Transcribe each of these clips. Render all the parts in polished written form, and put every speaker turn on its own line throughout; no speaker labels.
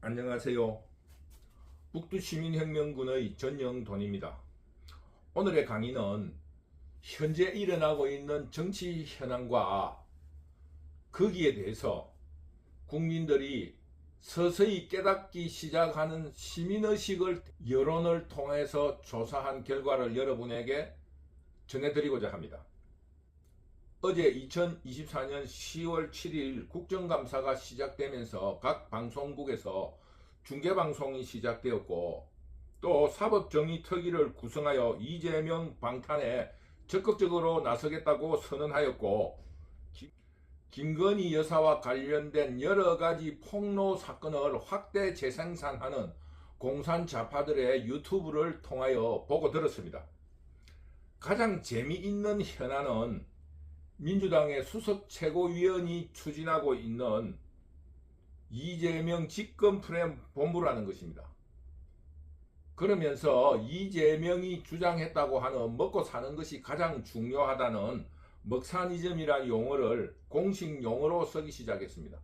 안녕하세요. 북두시민혁명군의 전영돈입니다. 오늘의 강의는 현재 일어나고 있는 정치 현황과 거기에 대해서 국민들이 서서히 깨닫기 시작하는 시민의식을 여론을 통해서 조사한 결과를 여러분에게 전해드리고자 합니다. 어제 2024년 10월 7일 국정감사가 시작되면서 각 방송국에서 중계방송이 시작되었고, 또 사법정의특위를 구성하여 이재명 방탄에 적극적으로 나서겠다고 선언하였고, 김건희 여사와 관련된 여러가지 폭로 사건을 확대 재생산하는 공산 좌파들의 유튜브를 통하여 보고 들었습니다. 가장 재미있는 현안은 민주당의 수석 최고위원이 추진하고 있는 이재명 직권 프레임 본부라는 것입니다. 그러면서 이재명이 주장했다고 하는 먹고 사는 것이 가장 중요하다는 먹사니즘이라는 용어를 공식 용어로 쓰기 시작했습니다.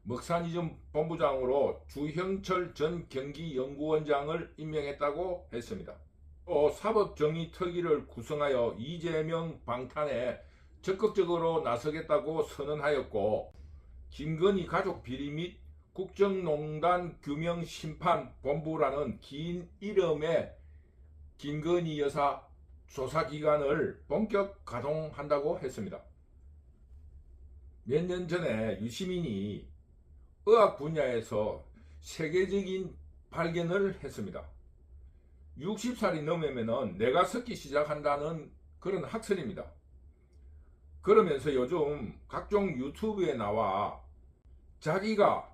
먹사니즘 본부장으로 주형철 전 경기연구원장을 임명했다고 했습니다. 또 사법정의특위를 구성하여 이재명 방탄에 적극적으로 나서겠다고 선언하였고, 김건희 가족 비리 및 국정농단 규명심판본부라는 긴 이름의 김건희 여사 조사기관을 본격 가동한다고 했습니다. 몇 년 전에 유시민이 의학 분야에서 세계적인 발견을 했습니다. 60살이 넘으면 뇌가 썩기 시작한다는 그런 학설입니다. 그러면서 요즘 각종 유튜브에 나와 자기가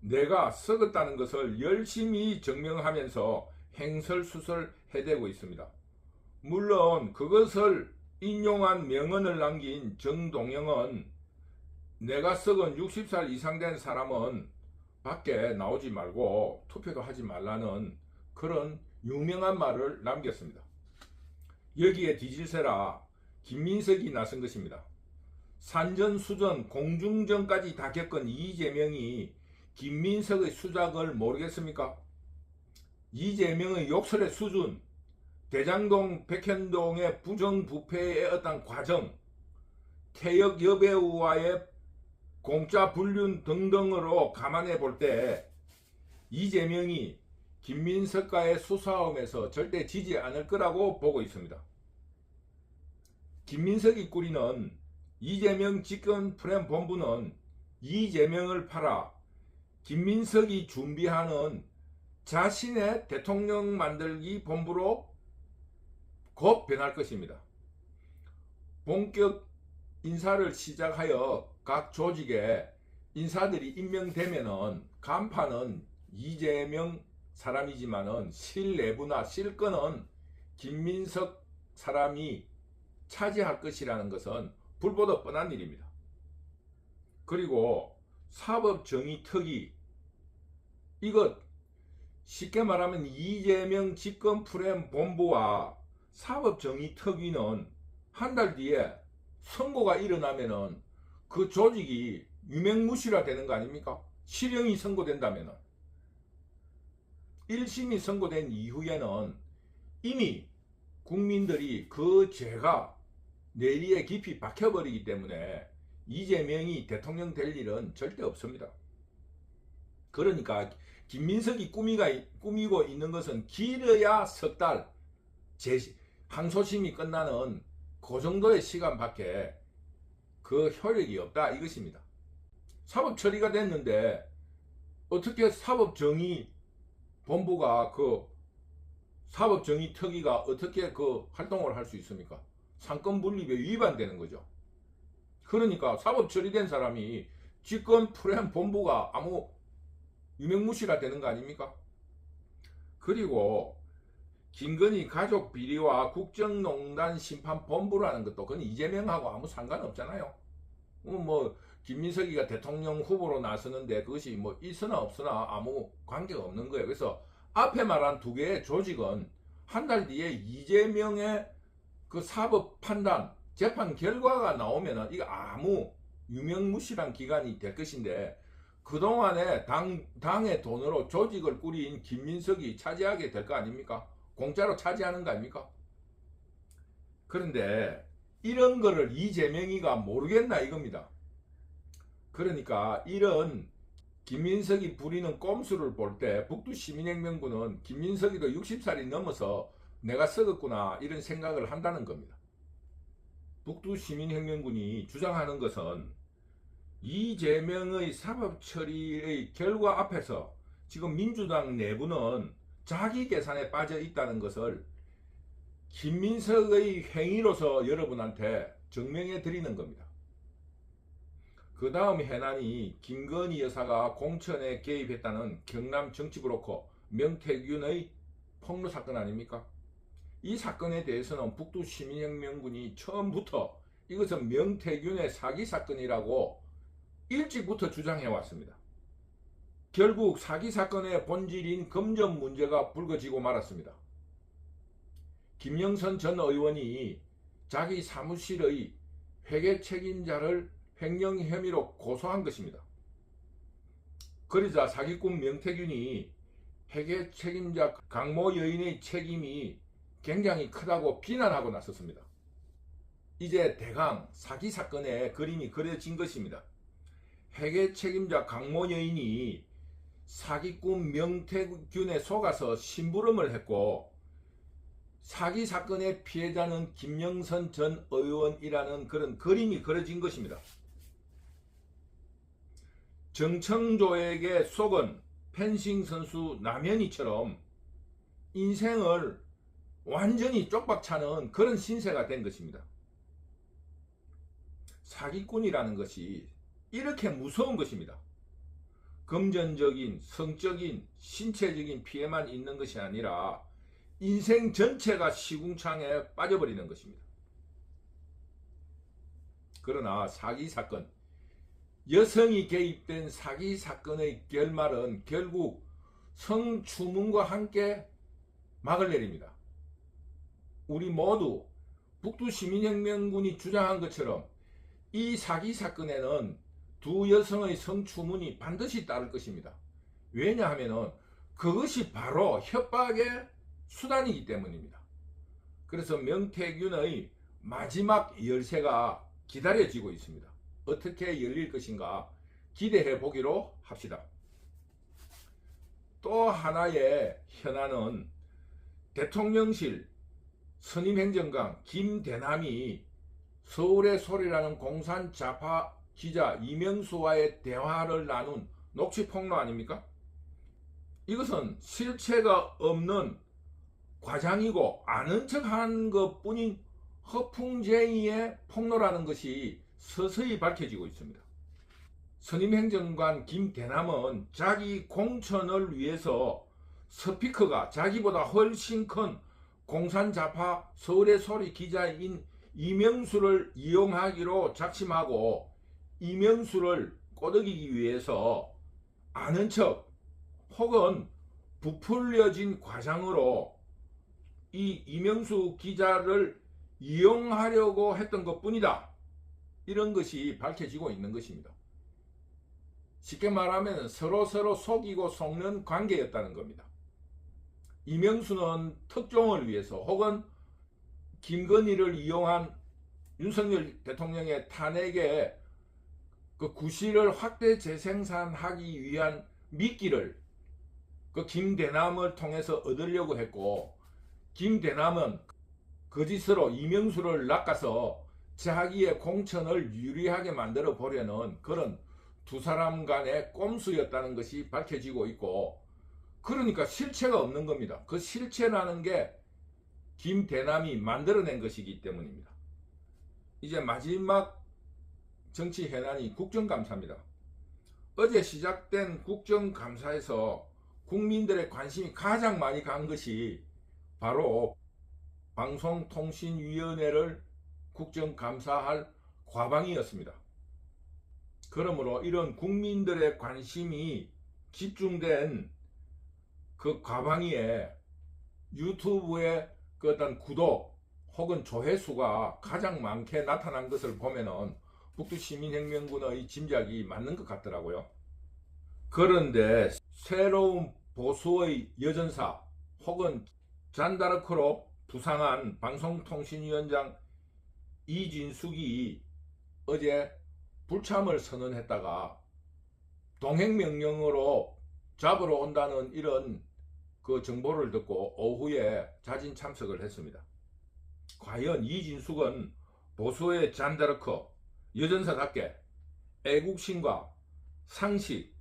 뇌가 썩었다는 것을 열심히 증명하면서 행설수설 해대고 있습니다. 물론 그것을 인용한 명언을 남긴 정동영은 뇌가 썩은 60살 이상 된 사람은 밖에 나오지 말고 투표도 하지 말라는 그런 유명한 말을 남겼습니다. 여기에 뒤질세라 김민석이 나선 것입니다. 산전수전 공중전까지 다 겪은 이재명이 김민석의 수작을 모르겠습니까? 이재명의 욕설의 수준, 대장동 백현동의 부정부패의 어떤 과정, 태역 여배우와의 공짜 불륜 등등으로 감안해 볼 때 이재명이 김민석과의 수싸움에서 절대 지지 않을 거라고 보고 있습니다. 김민석이 꾸리는 이재명 직권 프레임 본부는 이재명을 팔아 김민석이 준비하는 자신의 대통령 만들기 본부로 곧 변할 것입니다. 본격 인사를 시작하여 각 조직에 인사들이 임명되면은 간판은 이재명 사람이지만은 실내부나 실권은 김민석 사람이 차지할 것이라는 것은 불보듯 뻔한 일입니다. 그리고 사법정의특위, 이것 쉽게 말하면 이재명 직권 프레임 본부와 사법정의특위는 한 달 뒤에 선고가 일어나면은 그 조직이 유명무실화 되는 거 아닙니까? 실형이 선고된다면은. 1심이 선고된 이후에는 이미 국민들이 그 죄가 뇌리에 깊이 박혀버리기 때문에 이재명이 대통령 될 일은 절대 없습니다. 그러니까 김민석이 꾸미고 있는 것은 길어야 석 달, 항소심이 끝나는 그 정도의 시간밖에 그 효력이 없다 이것입니다. 사법 처리가 됐는데 어떻게 사법정의본부가 사법정의특위가 어떻게 활동을 할 수 있습니까? 상권분립에 위반되는 거죠. 그러니까 사법 처리된 사람이 직권 프레임 본부가 아무 유명무실화 되는 거 아닙니까? 그리고 김건희 가족 비리와 국정농단 심판본부라는 것도 그건 이재명하고 아무 상관없잖아요. 김민석이가 대통령 후보로 나서는데 그것이 있으나 없으나 아무 관계가 없는 거예요. 그래서 앞에 말한 두 개의 조직은 한 달 뒤에 이재명의 그 사법 판단, 재판 결과가 나오면은 이거 아무 유명무실한 기관이 될 것인데 그동안에 당의 돈으로 조직을 꾸린 김민석이 차지하게 될 거 아닙니까? 공짜로 차지하는 거 아닙니까? 그런데 이런 거를 이재명이가 모르겠나 이겁니다. 그러니까 이런 김민석이 부리는 꼼수를 볼 때 북두시민혁명군은 김민석이도 60살이 넘어서 내가 썩었구나 이런 생각을 한다는 겁니다. 북두시민혁명군이 주장하는 것은 이재명의 사법처리의 결과 앞에서 지금 민주당 내부는 자기 계산에 빠져 있다는 것을 김민석의 행위로서 여러분한테 증명해 드리는 겁니다. 그 다음 해난이 김건희 여사가 공천에 개입했다는 경남 정치브로커 명태균의 폭로 사건 아닙니까? 이 사건에 대해서는 북두시민혁명군이 처음부터 이것은 명태균의 사기 사건이라고 일찍부터 주장해 왔습니다. 결국 사기 사건의 본질인 금전 문제가 불거지고 말았습니다. 김영선 전 의원이 자기 사무실의 회계 책임자를 횡령 혐의로 고소한 것입니다. 그러자 사기꾼 명태균이 회계 책임자 강모 여인의 책임이 굉장히 크다고 비난하고 나섰습니다. 이제 대강 사기 사건의 그림이 그려진 것입니다. 회계 책임자 강모 여인이 사기꾼 명태균에 속아서 심부름을 했고 사기 사건의 피해자는 김영선 전 의원이라는 그런 그림이 그려진 것입니다. 정청조에게 속은 펜싱 선수 남현희처럼 인생을 완전히 쪽박차는 그런 신세가 된 것입니다. 사기꾼이라는 것이 이렇게 무서운 것입니다. 금전적인, 성적인, 신체적인 피해만 있는 것이 아니라 인생 전체가 시궁창에 빠져버리는 것입니다. 그러나 사기 사건, 여성이 개입된 사기 사건의 결말은 결국 성추문과 함께 막을 내립니다. 우리 모두 북두시민혁명군이 주장한 것처럼 이 사기 사건에는 두 여성의 성추문이 반드시 따를 것입니다. 왜냐하면 그것이 바로 협박의 수단이기 때문입니다. 그래서 명태균의 마지막 열쇠가 기다려지고 있습니다. 어떻게 열릴 것인가 기대해 보기로 합시다. 또 하나의 현안은 대통령실 선임행정관 김대남이 서울의 소리라는 공산 좌파 기자 이명수와의 대화를 나눈 녹취폭로 아닙니까? 이것은 실체가 없는 과장이고 아는 척한 것뿐인 허풍쟁이의 폭로라는 것이 서서히 밝혀지고 있습니다. 선임행정관 김대남은 자기 공천을 위해서 스피커가 자기보다 훨씬 큰 공산좌파 서울의 소리 기자인 이명수를 이용하기로 작심하고 이명수를 꼬드기기 위해서 아는 척 혹은 부풀려진 과장으로 이 이명수 기자를 이용하려고 했던 것뿐이다. 이런 것이 밝혀지고 있는 것입니다. 쉽게 말하면 서로 속이고 속는 관계였다는 겁니다. 이명수는 특종을 위해서 혹은 김건희를 이용한 윤석열 대통령의 탄핵에 그 구실을 확대 재생산하기 위한 미끼를 그 김대남을 통해서 얻으려고 했고, 김대남은 거짓으로 이명수를 낚아서 자기의 공천을 유리하게 만들어 보려는 그런 두 사람 간의 꼼수였다는 것이 밝혀지고 있고, 그러니까 실체가 없는 겁니다. 그 실체라는 게 김대남이 만들어낸 것이기 때문입니다. 이제 마지막 정치 현안이 국정감사입니다. 어제 시작된 국정감사에서 국민들의 관심이 가장 많이 간 것이 바로 방송통신위원회를 국정감사할 과방위였습니다. 그러므로 이런 국민들의 관심이 집중된 그 과방위에 유튜브의 그 어떤 구독 혹은 조회수가 가장 많게 나타난 것을 보면은 북두시민혁명군의 짐작이 맞는 것 같더라고요. 그런데 새로운 보수의 여전사 혹은 잔다르크로 부상한 방송통신위원장 이진숙이 어제 불참을 선언했다가 동행명령으로 잡으러 온다는 이런 그 정보를 듣고 오후에 자진 참석을 했습니다. 과연 이진숙은 보수의 잔다르크 여전사답게 애국심과 상식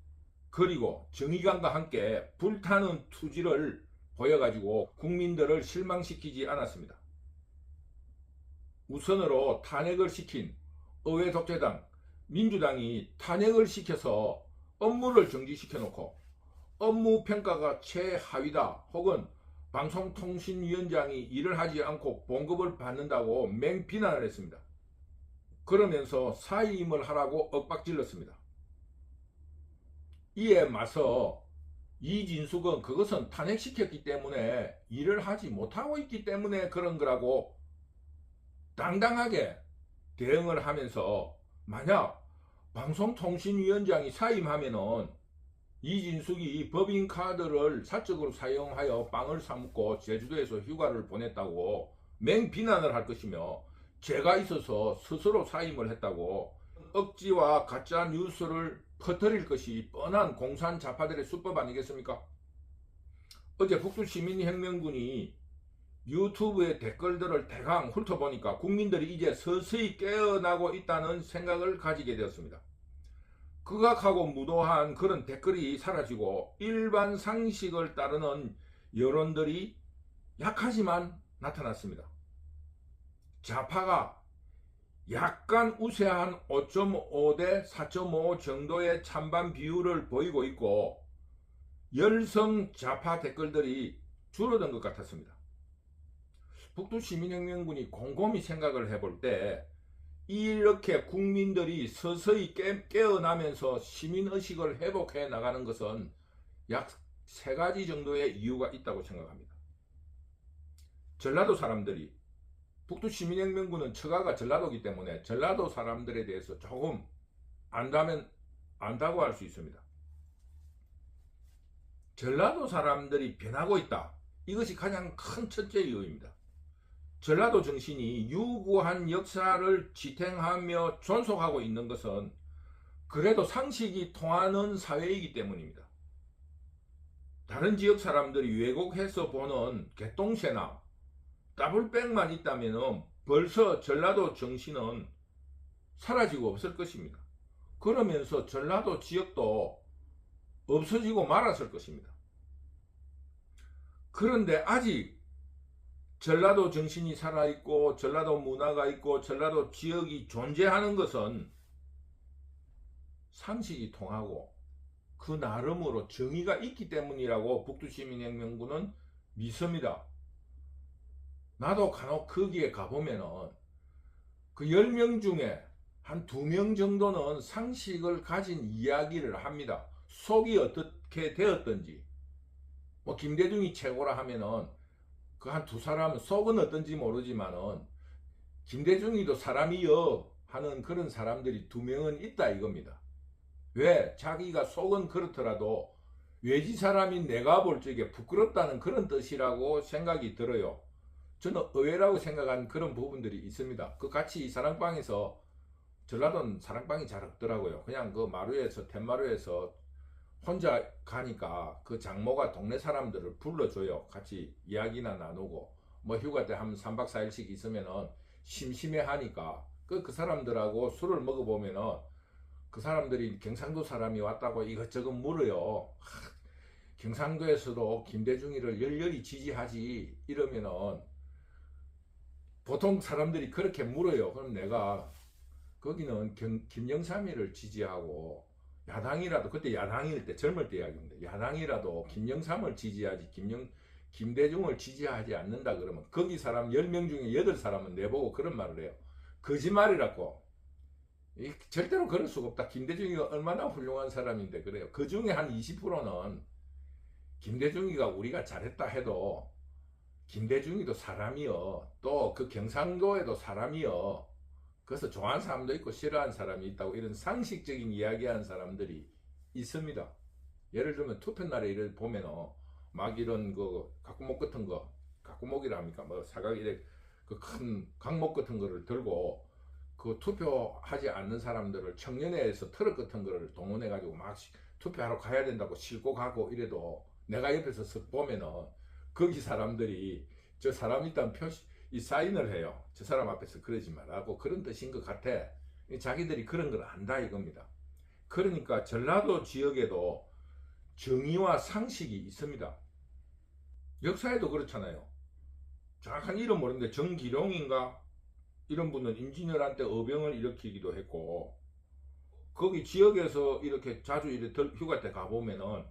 그리고 정의감과 함께 불타는 투지를 보여가지고 국민들을 실망시키지 않았습니다. 우선으로 탄핵을 시킨 의회 독재당 민주당이 탄핵을 시켜서 업무를 정지시켜 놓고 업무 평가가 최하위다 혹은 방송통신위원장이 일을 하지 않고 봉급을 받는다고 맹비난을 했습니다. 그러면서 사임을 하라고 엇박질렀습니다. 이에 맞서 이진숙은 그것은 탄핵시켰기 때문에 일을 하지 못하고 있기 때문에 그런 거라고 당당하게 대응을 하면서 만약 방송통신위원장이 사임하면은 이진숙이 법인카드를 사적으로 사용하여 빵을 사먹고 제주도에서 휴가를 보냈다고 맹비난을 할 것이며 죄가 있어서 스스로 사임을 했다고 억지와 가짜 뉴스를 퍼뜨릴 것이 뻔한 공산 좌파들의 수법 아니겠습니까? 어제 북두시민혁명군이 유튜브의 댓글들을 대강 훑어보니까 국민들이 이제 서서히 깨어나고 있다는 생각을 가지게 되었습니다. 극악하고 무도한 그런 댓글이 사라지고 일반 상식을 따르는 여론들이 약하지만 나타났습니다. 좌파가 약간 우세한 5.5 대 4.5 정도의 찬반 비율을 보이고 있고 열성 좌파 댓글들이 줄어든 것 같았습니다. 북두시민혁명군이 곰곰이 생각을 해볼 때 이렇게 국민들이 서서히 깨어나면서 시민의식을 회복해 나가는 것은 약 3가지 정도의 이유가 있다고 생각합니다. 전라도 사람들이 북두시민혁명군은 처가가 전라도이기 때문에 전라도 사람들에 대해서 조금 안다고 할 수 있습니다. 전라도 사람들이 변하고 있다. 이것이 가장 큰 첫째 이유입니다. 전라도 정신이 유구한 역사를 지탱하며 존속하고 있는 것은 그래도 상식이 통하는 사회이기 때문입니다. 다른 지역 사람들이 왜곡해서 보는 개똥새나 더블백만 있다면 벌써 전라도 정신은 사라지고 없을 것입니다. 그러면서 전라도 지역도 없어지고 말았을 것입니다. 그런데 아직 전라도 정신이 살아있고 전라도 문화가 있고 전라도 지역이 존재하는 것은 상식이 통하고 그 나름으로 정의가 있기 때문이라고 북두시민혁명군은 믿습니다. 나도 간혹 거기에 가보면은 그 10명 중에 한 2명 정도는 상식을 가진 이야기를 합니다. 속이 어떻게 되었던지 뭐 김대중이 최고라 하면은 그 한 2사람은 속은 어떤지 모르지만은 김대중이도 사람이여 하는 그런 사람들이 2명은 있다 이겁니다. 왜? 자기가 속은 그렇더라도 외지 사람인 내가 볼 적에 부끄럽다는 그런 뜻이라고 생각이 들어요. 저는 의외라고 생각한 그런 부분들이 있습니다. 그 같이 사랑방에서 전라도는 사랑방이 잘 없더라고요. 그냥 그 마루에서 텐마루에서 혼자 가니까 그 장모가 동네 사람들을 불러줘요. 같이 이야기나 나누고 뭐 휴가 때 한 3박 4일씩 있으면은 심심해 하니까 그 사람들하고 술을 먹어보면은 그 사람들이 경상도 사람이 왔다고 이것저것 물어요. 경상도에서도 김대중이를 열렬히 지지하지 이러면은 보통 사람들이 그렇게 물어요. 그럼 내가 거기는 김영삼이를 지지하고 야당이라도 그때 야당일 때 젊을 때 이야기입니다. 야당이라도 김영삼을 지지하지 김대중을 지지하지 않는다 그러면 거기 사람 10명 중에 8사람은 내보고 그런 말을 해요. 거짓말이라고. 절대로 그럴 수가 없다. 김대중이가 얼마나 훌륭한 사람인데 그래요. 그 중에 한 20%는 김대중이가 우리가 잘했다 해도 김대중이도 사람이요. 또 그 경상도에도 사람이요. 그래서 좋아하는 사람도 있고 싫어하는 사람이 있다고 이런 상식적인 이야기하는 사람들이 있습니다. 예를 들면 투표 날에 이래 보면은 막 이런 그 각목 같은 거, 각목이라 합니까? 뭐 사각 이래 그 큰 각목 같은 거를 들고 그 투표하지 않는 사람들을 청년회에서 트럭 같은 거를 동원해 가지고 막 투표하러 가야 된다고 싣고 가고 이래도 내가 옆에서 쓱 보면은 거기 사람들이 저 사람 일단 표시 이 사인을 해요. 저 사람 앞에서 그러지 말라고 그런 뜻인 것 같아. 자기들이 그런 걸 안다 이겁니다. 그러니까 전라도 지역에도 정의와 상식이 있습니다. 역사에도 그렇잖아요. 정확한 이름 모르는데 정기룡인가 이런 분은 임진왜란 때 어병을 일으키기도 했고 거기 지역에서 이렇게 자주 휴가 때 가보면은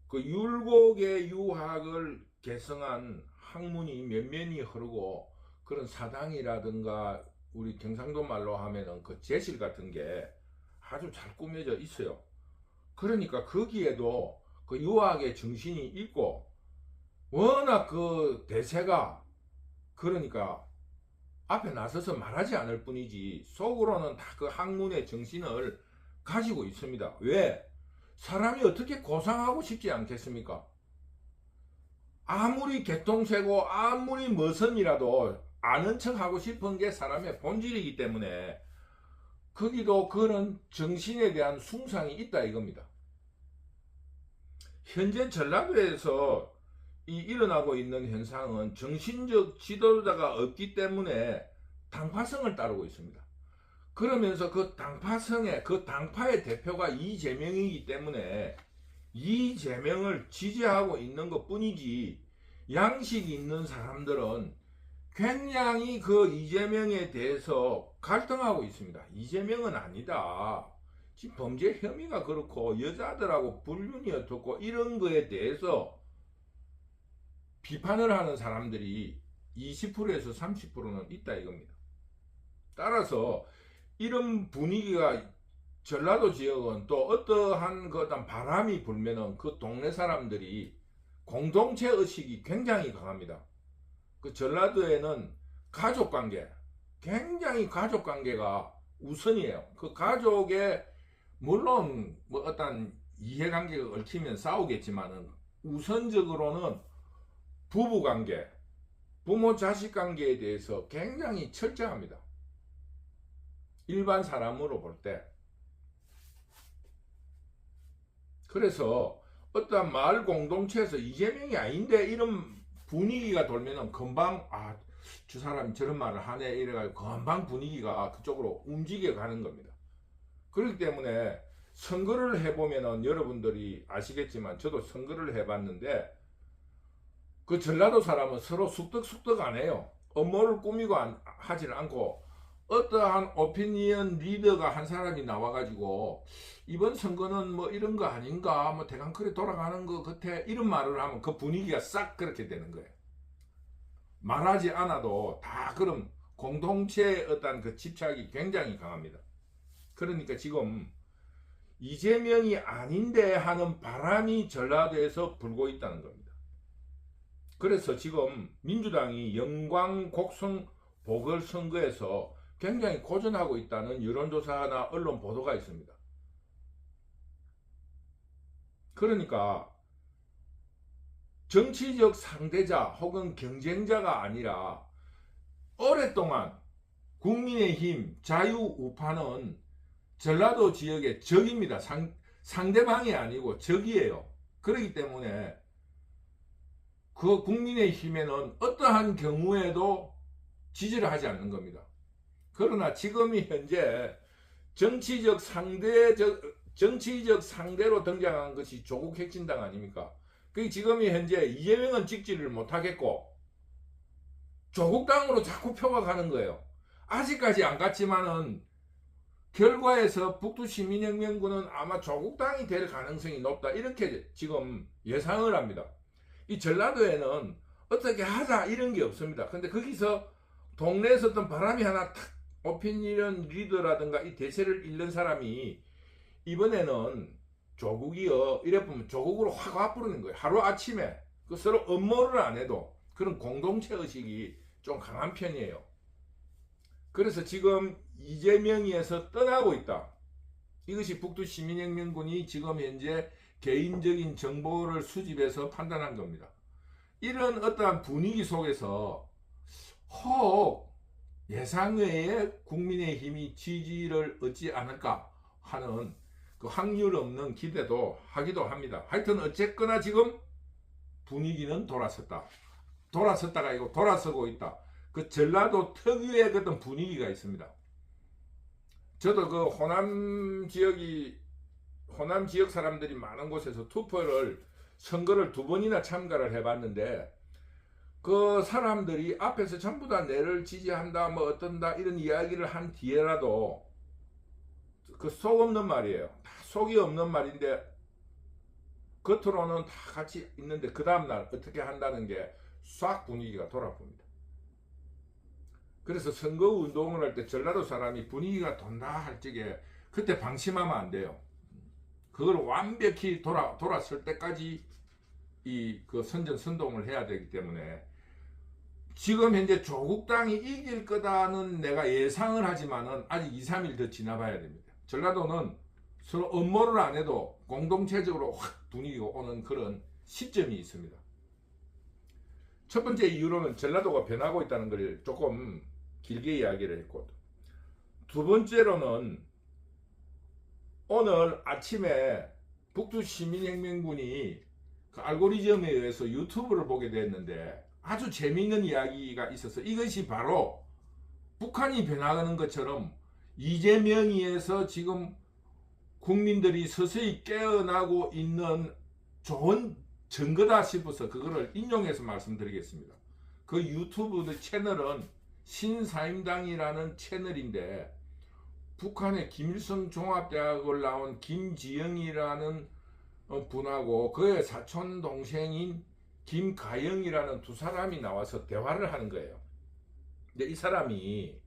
그 율곡의 유학을 개성한 학문이 면면이 흐르고 그런 사당이라든가 우리 경상도 말로 하면은 그 제실 같은 게 아주 잘 꾸며져 있어요. 그러니까 거기에도 그 유학의 정신이 있고 워낙 그 대세가 그러니까 앞에 나서서 말하지 않을 뿐이지 속으로는 다 그 학문의 정신을 가지고 있습니다. 왜? 사람이 어떻게 고상하고 싶지 않겠습니까? 아무리 개통세고 아무리 머슴이라도 아는 척 하고 싶은 게 사람의 본질이기 때문에 거기도 그런 정신에 대한 숭상이 있다 이겁니다. 현재 전라도에서 이 일어나고 있는 현상은 정신적 지도자가 없기 때문에 당파성을 따르고 있습니다. 그러면서 그 당파성의 그 당파의 대표가 이재명이기 때문에 이재명을 지지하고 있는 것 뿐이지 양식 있는 사람들은 굉장히 그 이재명에 대해서 갈등하고 있습니다. 이재명은 아니다. 지금 범죄 혐의가 그렇고 여자들하고 불륜이 어떻고 이런 거에 대해서 비판을 하는 사람들이 20%에서 30%는 있다 이겁니다. 따라서 이런 분위기가 전라도 지역은 또 어떠한 그 어떤 바람이 불면은 그 동네 사람들이 공동체 의식이 굉장히 강합니다. 그 전라도에는 가족관계, 굉장히 가족관계가 우선이에요. 그 가족의 물론 뭐 어떤 이해관계가 얽히면 싸우겠지만은 우선적으로는 부부관계, 부모 자식 관계에 대해서 굉장히 철저합니다. 일반 사람으로 볼 때. 그래서 어떤 마을 공동체에서 이재명이 아닌데 이런 분위기가 돌면은 금방 저 사람이 저런 말을 하네 이래가지고 금방 분위기가 그쪽으로 움직여 가는 겁니다. 그렇기 때문에 선거를 해보면은 여러분들이 아시겠지만 저도 선거를 해봤는데 그 전라도 사람은 서로 쑥덕쑥덕 안 해요. 업무를 꾸미고 하지는 않고 어떠한 오피니언 리더가 한 사람이 나와가지고 이번 선거는 뭐 이런 거 아닌가 뭐 대강 그래 돌아가는 거 같아 이런 말을 하면 그 분위기가 싹 그렇게 되는 거예요. 말하지 않아도 다 그럼 공동체의 어떤 그 집착이 굉장히 강합니다. 그러니까 지금 이재명이 아닌데 하는 바람이 전라도에서 불고 있다는 겁니다. 그래서 지금 민주당이 영광 곡성 보궐선거에서 굉장히 고전하고 있다는 여론조사나 언론 보도가 있습니다. 그러니까 정치적 상대자 혹은 경쟁자가 아니라 오랫동안 국민의힘 자유우파는 전라도 지역의 적입니다. 상대방이 아니고 적이에요. 그렇기 때문에 그 국민의힘에는 어떠한 경우에도 지지를 하지 않는 겁니다. 그러나 지금이 현재 정치적 상대로 등장한 것이 조국 혁신당 아닙니까? 그 지금이 현재 이재명은 찍지를 못하겠고 조국당으로 자꾸 표가 가는 거예요. 아직까지 안 갔지만은 결과에서 북두시민혁명군은 아마 조국당이 될 가능성이 높다 이렇게 지금 예상을 합니다. 이 전라도에는 어떻게 하자 이런 게 없습니다. 근데 거기서 동네에서 어떤 바람이 하나 탁 오피니언 리더라든가 이 대세를 잇는 사람이 이번에는 조국이요 이래 보면 조국으로 확 와버리는 거예요. 하루아침에 그 서로 업무를 안 해도 그런 공동체 의식이 좀 강한 편이에요. 그래서 지금 이재명이에서 떠나고 있다. 이것이 북두시민혁명군이 지금 현재 개인적인 정보를 수집해서 판단한 겁니다. 이런 어떠한 분위기 속에서 혹 예상외에 국민의힘이 지지를 얻지 않을까 하는 그 확률 없는 기대도 하기도 합니다. 하여튼 어쨌거나 지금 분위기는 돌아섰다가 아니고 돌아서고 있다. 그 전라도 특유의 어떤 분위기가 있습니다. 저도 그 호남 지역 사람들이 많은 곳에서 선거를 2번이나 참가를 해봤는데, 그 사람들이 앞에서 전부 다 내를 지지한다 뭐 어떤다 이런 이야기를 한 뒤에라도 그 속 없는 말이에요. 다 속이 없는 말인데 겉으로는 다 같이 있는데 그 다음날 어떻게 한다는 게 싹 분위기가 돌아봅니다. 그래서 선거운동을 할 때 전라도 사람이 분위기가 돈다 할 적에 그때 방심하면 안 돼요. 그걸 완벽히 돌았을 때까지 그 선전선동을 해야 되기 때문에 지금 현재 조국당이 이길 거다는 내가 예상을 하지만은 아직 2, 3일 더 지나봐야 됩니다. 전라도는 서로 음모를 안 해도 공동체적으로 확 분위기가 오는 그런 시점이 있습니다. 첫 번째 이유로는 전라도가 변하고 있다는 걸 조금 길게 이야기를 했고, 두 번째로는 오늘 아침에 북두시민혁명군이 그 알고리즘에 의해서 유튜브를 보게 됐는데 아주 재미있는 이야기가 있어서, 이것이 바로 북한이 변화하는 것처럼 이재명이에서 지금 국민들이 서서히 깨어나고 있는 좋은 증거다 싶어서 그거를 인용해서 말씀드리겠습니다. 그 유튜브 채널은 신사임당이라는 채널인데, 북한의 김일성 종합대학을 나온 김지영이라는 분하고 그의 사촌 동생인 김가영이라는 두 사람이 나와서 대화를 하는 거예요. 근데 이 사람이,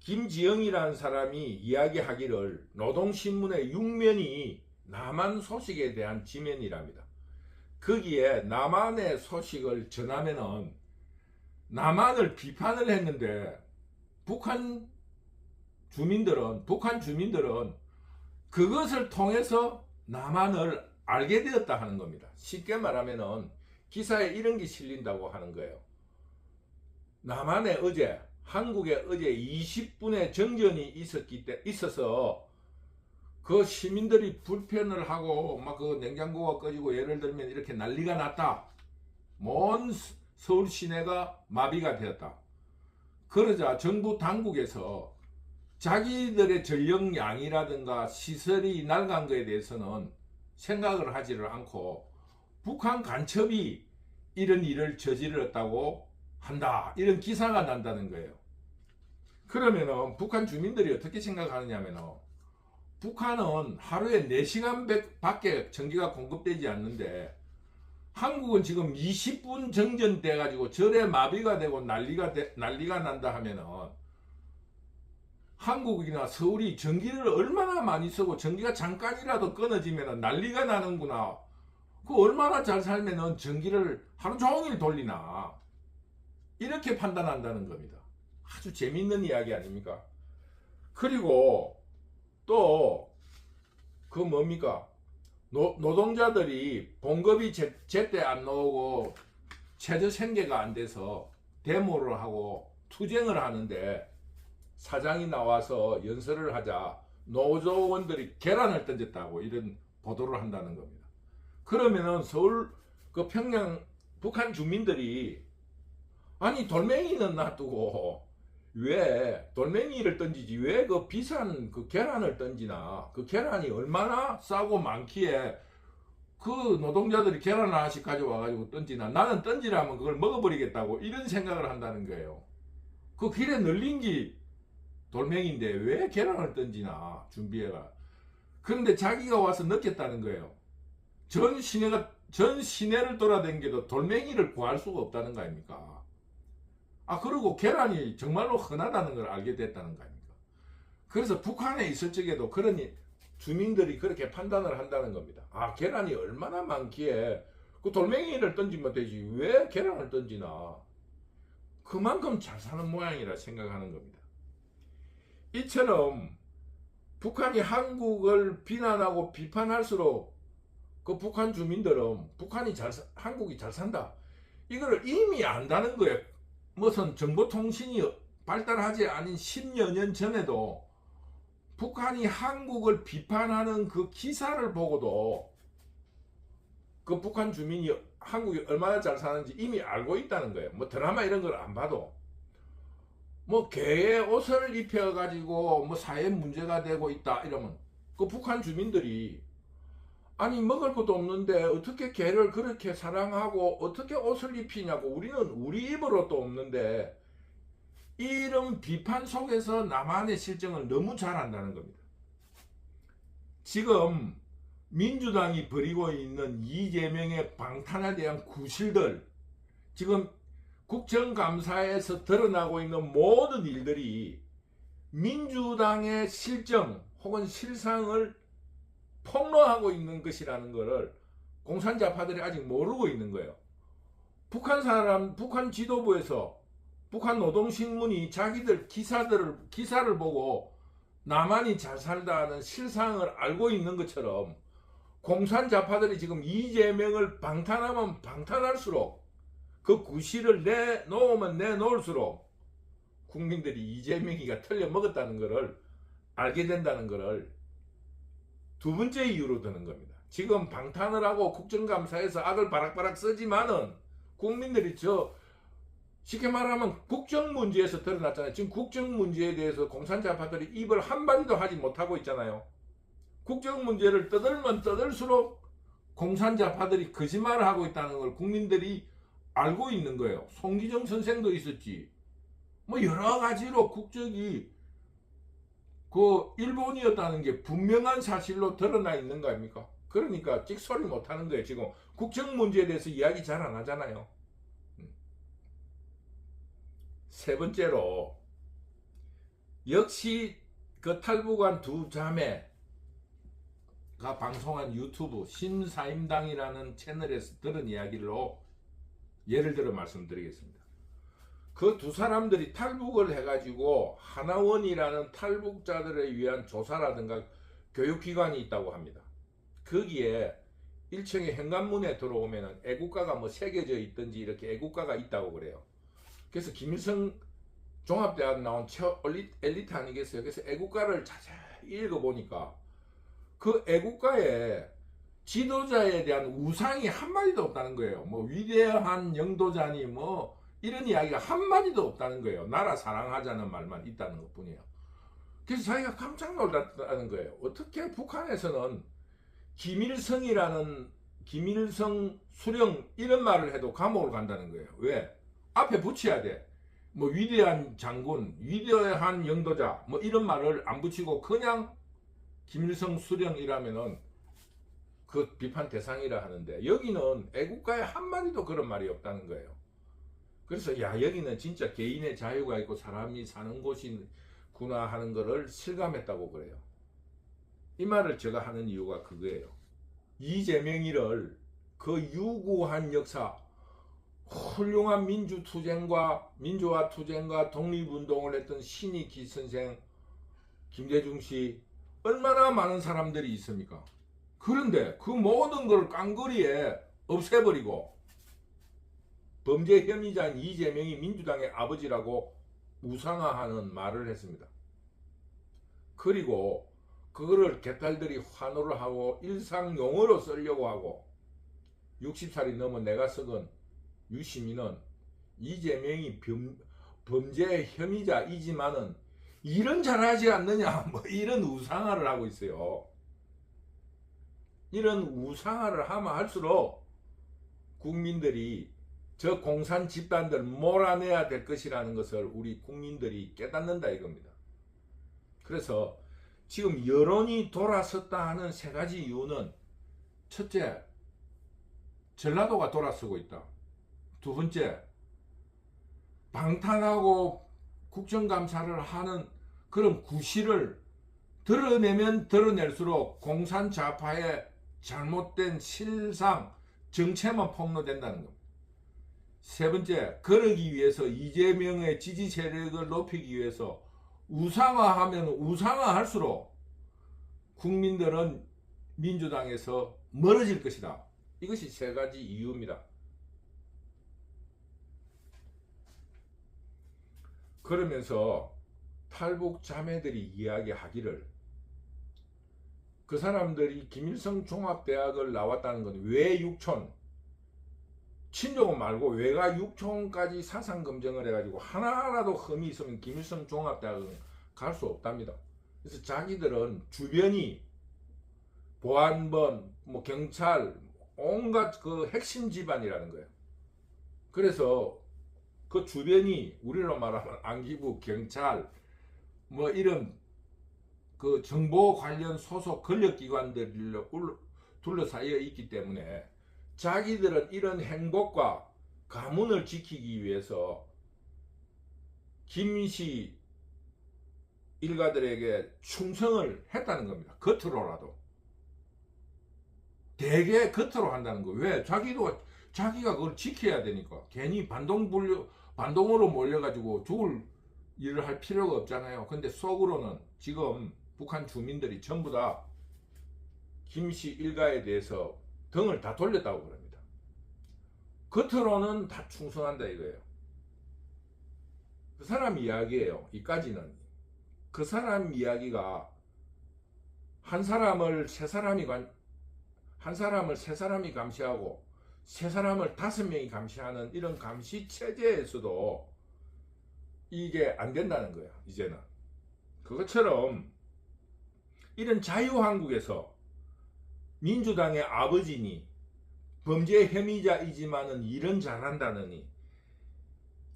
김지영이라는 사람이 이야기하기를 노동신문의 6면이 남한 소식에 대한 지면이랍니다. 거기에 남한의 소식을 전하면은 남한을 비판을 했는데 북한 주민들은 그것을 통해서 남한을 알게 되었다 하는 겁니다. 쉽게 말하면은 기사에 이런 게 실린다고 하는 거예요. 남한에 어제, 한국에 어제 20분의 정전이 있어서 그 시민들이 불편을 하고 막 그 냉장고가 꺼지고 예를 들면 이렇게 난리가 났다. 먼 서울 시내가 마비가 되었다. 그러자 정부 당국에서 자기들의 전력량이라든가 시설이 낡은 것에 대해서는 생각을 하지를 않고 북한 간첩이 이런 일을 저질렀다고 한다, 이런 기사가 난다는 거예요. 그러면은 북한 주민들이 어떻게 생각하느냐면은, 북한은 하루에 4시간 밖에 전기가 공급되지 않는데 한국은 지금 20분 정전돼 가지고 절에 마비가 되고 난리가 난다 하면은, 한국이나 서울이 전기를 얼마나 많이 쓰고 전기가 잠깐이라도 끊어지면 난리가 나는구나. 그 얼마나 잘 살면은 전기를 하루 종일 돌리나. 이렇게 판단한다는 겁니다. 아주 재미있는 이야기 아닙니까? 그리고 또 그 뭡니까? 노동자들이 봉급이 제때 안 나오고 최저 생계가 안 돼서 데모를 하고 투쟁을 하는데 사장이 나와서 연설을 하자 노조원들이 계란을 던졌다고 이런 보도를 한다는 겁니다. 그러면은 서울 그 평양 북한 주민들이, 아니 돌멩이는 놔두고 왜 돌멩이를 던지지 왜 그 비싼 그 계란을 던지나, 그 계란이 얼마나 싸고 많기에 그 노동자들이 계란 하나씩 가져와가지고 던지나, 나는 던지라면 그걸 먹어버리겠다고 이런 생각을 한다는 거예요. 그 길에 널린 게 돌멩이인데 왜 계란을 던지나 준비해가. 그런데 자기가 와서 느꼈다는 거예요. 전 시내를 돌아다니게도 돌멩이를 구할 수가 없다는 거 아닙니까? 그리고 계란이 정말로 흔하다는 걸 알게 됐다는 거 아닙니까? 그래서 북한에 있을 적에도 그런 주민들이 그렇게 판단을 한다는 겁니다. 계란이 얼마나 많기에 그 돌멩이를 던지면 되지 왜 계란을 던지나. 그만큼 잘 사는 모양이라 생각하는 겁니다. 이처럼 북한이 한국을 비난하고 비판할수록 그 북한 주민들은 한국이 잘 산다. 이거를 이미 안다는 거예요. 무슨 정보통신이 발달하지 않은 10여 년 전에도 북한이 한국을 비판하는 그 기사를 보고도 그 북한 주민이 한국이 얼마나 잘 사는지 이미 알고 있다는 거예요. 뭐 드라마 이런 걸 안 봐도. 뭐 개의 옷을 입혀가지고 뭐 사회 문제가 되고 있다 이러면 그 북한 주민들이 아니 먹을 것도 없는데 어떻게 개를 그렇게 사랑하고 어떻게 옷을 입히냐고, 우리는 우리 입으로도 없는데, 이런 비판 속에서 남한의 실정을 너무 잘 안다는 겁니다. 지금 민주당이 벌이고 있는 이재명의 방탄에 대한 구실들, 지금 국정감사에서 드러나고 있는 모든 일들이 민주당의 실정 혹은 실상을 폭로하고 있는 것이라는 것을 공산자파들이 아직 모르고 있는 거예요. 북한 지도부에서 북한 노동신문이 자기들 기사를 보고 남한이 잘 살다는 실상을 알고 있는 것처럼 공산자파들이 지금 이재명을 방탄하면 방탄할수록 그 구실을 내놓으면 내놓을수록 국민들이 이재명이가 틀려 먹었다는 것을 알게 된다는 것을 두 번째 이유로 드는 겁니다. 지금 방탄을 하고 국정감사에서 악을 바락바락 쓰지만은 국민들이 쉽게 말하면 국정 문제에서 드러났잖아요. 지금 국정 문제에 대해서 공산자파들이 입을 한마디도 하지 못하고 있잖아요. 국정 문제를 떠들면 떠들수록 공산자파들이 거짓말을 하고 있다는 걸 국민들이 알고 있는 거예요. 송기정 선생도 있었지. 뭐 여러 가지로 국적이 그 일본이었다는 게 분명한 사실로 드러나 있는 거 아닙니까? 그러니까 찍소리 못하는 거예요. 지금 국정 문제에 대해서 이야기 잘 안 하잖아요. 세 번째로, 역시 그 탈북한 두 자매가 방송한 유튜브 신사임당이라는 채널에서 들은 이야기로 예를 들어 말씀드리겠습니다. 그 두 사람들이 탈북을 해가지고 하나원이라는 탈북자들에 위한 조사라든가 교육기관이 있다고 합니다. 거기에 1층에 현관문에 들어오면은 애국가가 뭐 새겨져 있든지 이렇게 애국가가 있다고 그래요. 그래서 김일성 종합대학 나온 엘리트 아니겠어요? 그래서 애국가를 자세히 읽어보니까 그 애국가에 지도자에 대한 우상이 한마디도 없다는 거예요. 뭐 위대한 영도자니 뭐 이런 이야기가 한마디도 없다는 거예요. 나라 사랑하자는 말만 있다는 것 뿐이에요. 그래서 자기가 깜짝 놀랐다는 거예요. 어떻게 북한에서는 김일성 수령 이런 말을 해도 감옥을 간다는 거예요. 왜? 앞에 붙여야 돼. 뭐 위대한 장군, 위대한 영도자 뭐 이런 말을 안 붙이고 그냥 김일성 수령이라면은 그 비판 대상이라 하는데, 여기는 애국가에 한마디도 그런 말이 없다는 거예요. 그래서 여기는 진짜 개인의 자유가 있고 사람이 사는 곳이구나 하는 거를 실감했다고 그래요. 이 말을 제가 하는 이유가 그거예요. 이재명이를 그 유구한 역사, 훌륭한 민주화 투쟁과 독립운동을 했던 신익희 선생, 김대중 씨, 얼마나 많은 사람들이 있습니까? 그런데 그 모든 걸 깡거리에 없애버리고 범죄 혐의자인 이재명이 민주당의 아버지라고 우상화하는 말을 했습니다. 그리고 그거를 개딸들이 환호를 하고 일상 용어로 쓰려고 하고, 60살이 넘은 내가 썩은 유시민은 이재명이 범죄 혐의자이지만은 일은 잘하지 않느냐 뭐 이런 우상화를 하고 있어요. 이런 우상화를 하면 할수록 국민들이 저 공산 집단들 몰아내야 될 것이라는 것을 우리 국민들이 깨닫는다 이겁니다. 그래서 지금 여론이 돌아섰다 하는 세 가지 이유는, 첫째, 전라도가 돌아서고 있다. 두 번째, 방탄하고 국정감사를 하는 그런 구실을 드러내면 드러낼수록 공산좌파의 잘못된 실상, 정체만 폭로된다는 겁니다. 세 번째, 그러기 위해서 이재명의 지지 세력을 높이기 위해서 우상화하면 우상화할수록 국민들은 민주당에서 멀어질 것이다. 이것이 세 가지 이유입니다. 그러면서 탈북 자매들이 이야기하기를 그 사람들이 김일성 종합대학을 나왔다는 건 외육촌, 친족은 말고 외가 육촌까지 사상검증을 해가지고 하나라도 흠이 있으면 김일성 종합대학은 갈 수 없답니다. 그래서 자기들은 주변이 보안본, 뭐 경찰, 온갖 그 핵심 집안이라는 거예요. 그래서 그 주변이 우리로 말하면 안기부, 경찰, 뭐 이런 그 정보 관련 소속 권력기관들로 둘러싸여 있기 때문에 자기들은 이런 행복과 가문을 지키기 위해서 김씨 일가들에게 충성을 했다는 겁니다. 겉으로라도. 되게 겉으로 한다는 거예요. 왜? 자기가 그걸 지켜야 되니까. 괜히 반동으로 몰려가지고 죽을 일을 할 필요가 없잖아요. 근데 속으로는 지금 북한 주민들이 전부 다 김씨 일가에 대해서 등을 다 돌렸다고 그럽니다. 겉으로는 다 충성한다 이거예요. 그 사람 이야기예요. 이까지는. 그 사람 이야기가 한 사람을 세 사람이 감시하고 세 사람을 5명이 감시하는 이런 감시 체제에서도 이게 안 된다는 거야. 이제는. 그것처럼 이런 자유한국에서 민주당의 아버지니 범죄 혐의자이지만은 일은 잘한다느니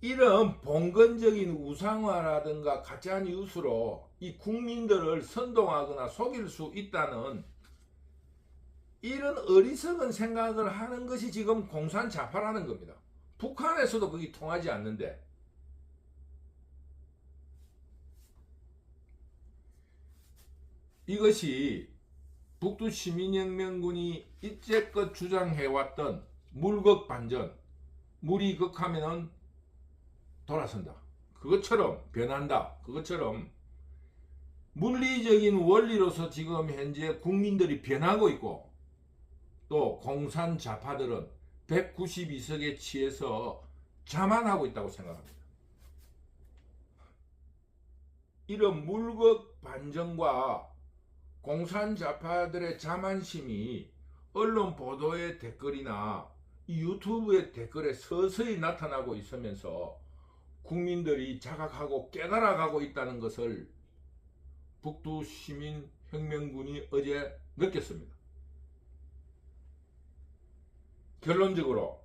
이런 봉건적인 우상화라든가 가짜뉴스로 이 국민들을 선동하거나 속일 수 있다는 이런 어리석은 생각을 하는 것이 지금 공산자파라는 겁니다. 북한에서도 그게 통하지 않는데 이것이 북두시민혁명군이 이제껏 주장해왔던 물극반전, 물이 극하면은 돌아선다. 그것처럼 변한다. 그것처럼 물리적인 원리로서 지금 현재 국민들이 변하고 있고 또 공산자파들은 192석에 취해서 자만하고 있다고 생각합니다. 이런 물극반전과 공산자파들의 자만심이 언론 보도의 댓글이나 유튜브의 댓글에 서서히 나타나고 있으면서 국민들이 자각하고 깨달아가고 있다는 것을 북두시민혁명군이 어제 느꼈습니다. 결론적으로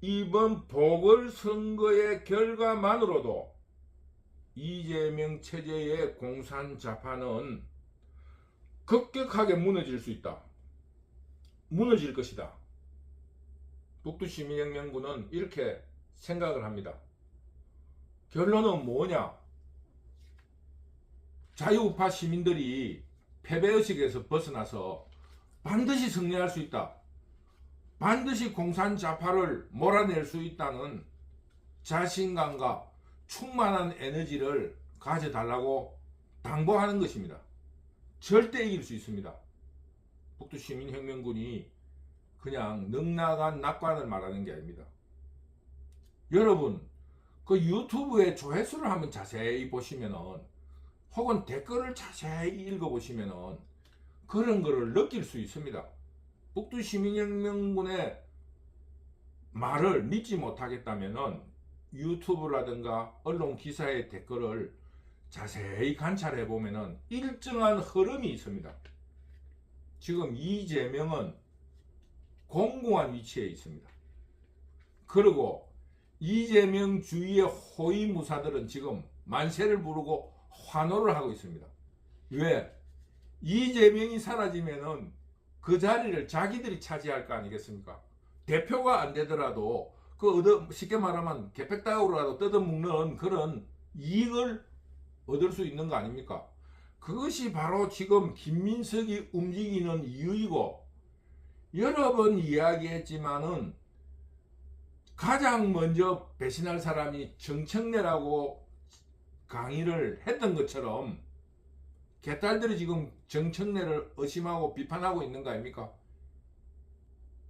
이번 보궐선거의 결과만으로도 이재명 체제의 공산자파는 급격하게 무너질 수 있다. 무너질 것이다. 북두시민혁명군은 이렇게 생각을 합니다. 결론은 뭐냐? 자유우파 시민들이 패배의식에서 벗어나서 반드시 승리할 수 있다. 반드시 공산자파를 몰아낼 수 있다는 자신감과 충만한 에너지를 가져달라고 당부하는 것입니다. 절대 이길 수 있습니다. 북두시민혁명군이 그냥 넉나간 낙관을 말하는 게 아닙니다. 여러분 그 유튜브에 조회수를 한번 자세히 보시면은 혹은 댓글을 자세히 읽어보시면은 그런 거를 느낄 수 있습니다. 북두시민혁명군의 말을 믿지 못하겠다면은 유튜브라든가 언론 기사의 댓글을 자세히 관찰해 보면은 일정한 흐름이 있습니다. 지금 이재명은 공공한 위치에 있습니다. 그리고 이재명 주위의 호위무사들은 지금 만세를 부르고 환호를 하고 있습니다. 왜? 이재명이 사라지면은 그 자리를 자기들이 차지할 거 아니겠습니까? 대표가 안 되더라도 쉽게 말하면 개팩다우라도 뜯어먹는 그런 이익을 얻을 수 있는 거 아닙니까? 그것이 바로 지금 김민석이 움직이는 이유이고, 여러 번 이야기했지만은 가장 먼저 배신할 사람이 정청래라고 강의를 했던 것처럼 개딸들이 지금 정청래를 의심하고 비판하고 있는 거 아닙니까?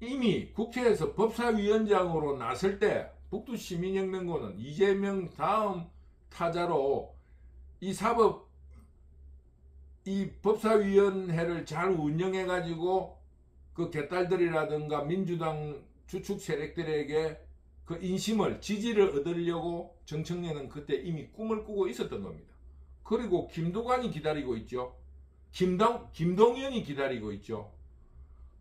이미 국회에서 법사위원장으로 나설 때 북두시민혁명군은 이재명 다음 타자로 이 법사위원회를 잘 운영해가지고 그 개딸들이라든가 민주당 주축 세력들에게 그 인심을, 지지를 얻으려고 정청래는 그때 이미 꿈을 꾸고 있었던 겁니다. 그리고 김두관이 기다리고 있죠. 김동연이 기다리고 있죠.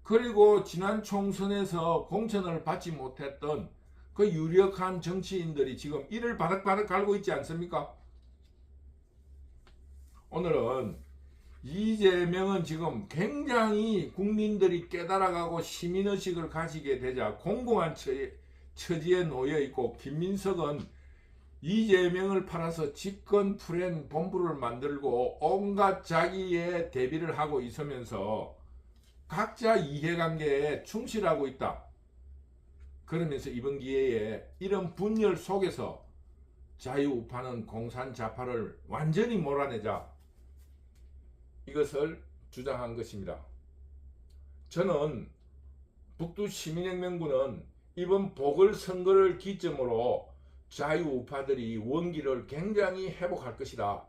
그리고 지난 총선에서 공천을 받지 못했던 그 유력한 정치인들이 지금 이를 바닥바닥 갈고 있지 않습니까? 오늘은 이재명은 지금 굉장히 국민들이 깨달아가고 시민의식을 가지게 되자 공공한 처지에 놓여 있고, 김민석은 이재명을 팔아서 집권 프렌 본부를 만들고 온갖 자기의 대비를 하고 있으면서 각자 이해관계에 충실하고 있다. 그러면서 이번 기회에 이런 분열 속에서 자유우파는 공산자파를 완전히 몰아내자, 이것을 주장한 것입니다. 저는 북두시민혁명군은 이번 보궐선거를 기점으로 자유우파들이 원기를 굉장히 회복할 것이다.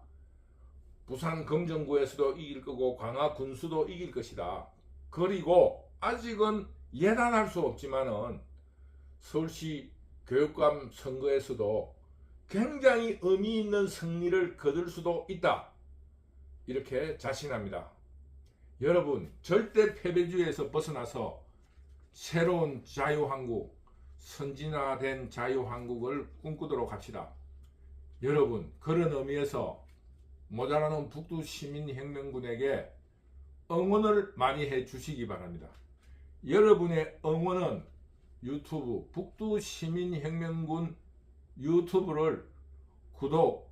부산 금정구에서도 이길 거고 광화 군수도 이길 것이다. 그리고 아직은 예단할 수 없지만은 서울시 교육감 선거에서도 굉장히 의미 있는 승리를 거둘 수도 있다. 이렇게 자신합니다. 여러분, 절대 패배주의에서 벗어나서 새로운 자유한국, 선진화된 자유한국을 꿈꾸도록 합시다. 여러분, 그런 의미에서 모자라는 북두시민혁명군에게 응원을 많이 해 주시기 바랍니다. 여러분의 응원은 유튜브 북두시민혁명군 유튜브를 구독,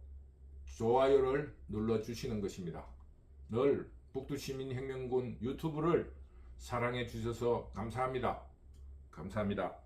좋아요를 눌러주시는 것입니다. 늘 북두시민혁명군 유튜브를 사랑해 주셔서 감사합니다. 감사합니다.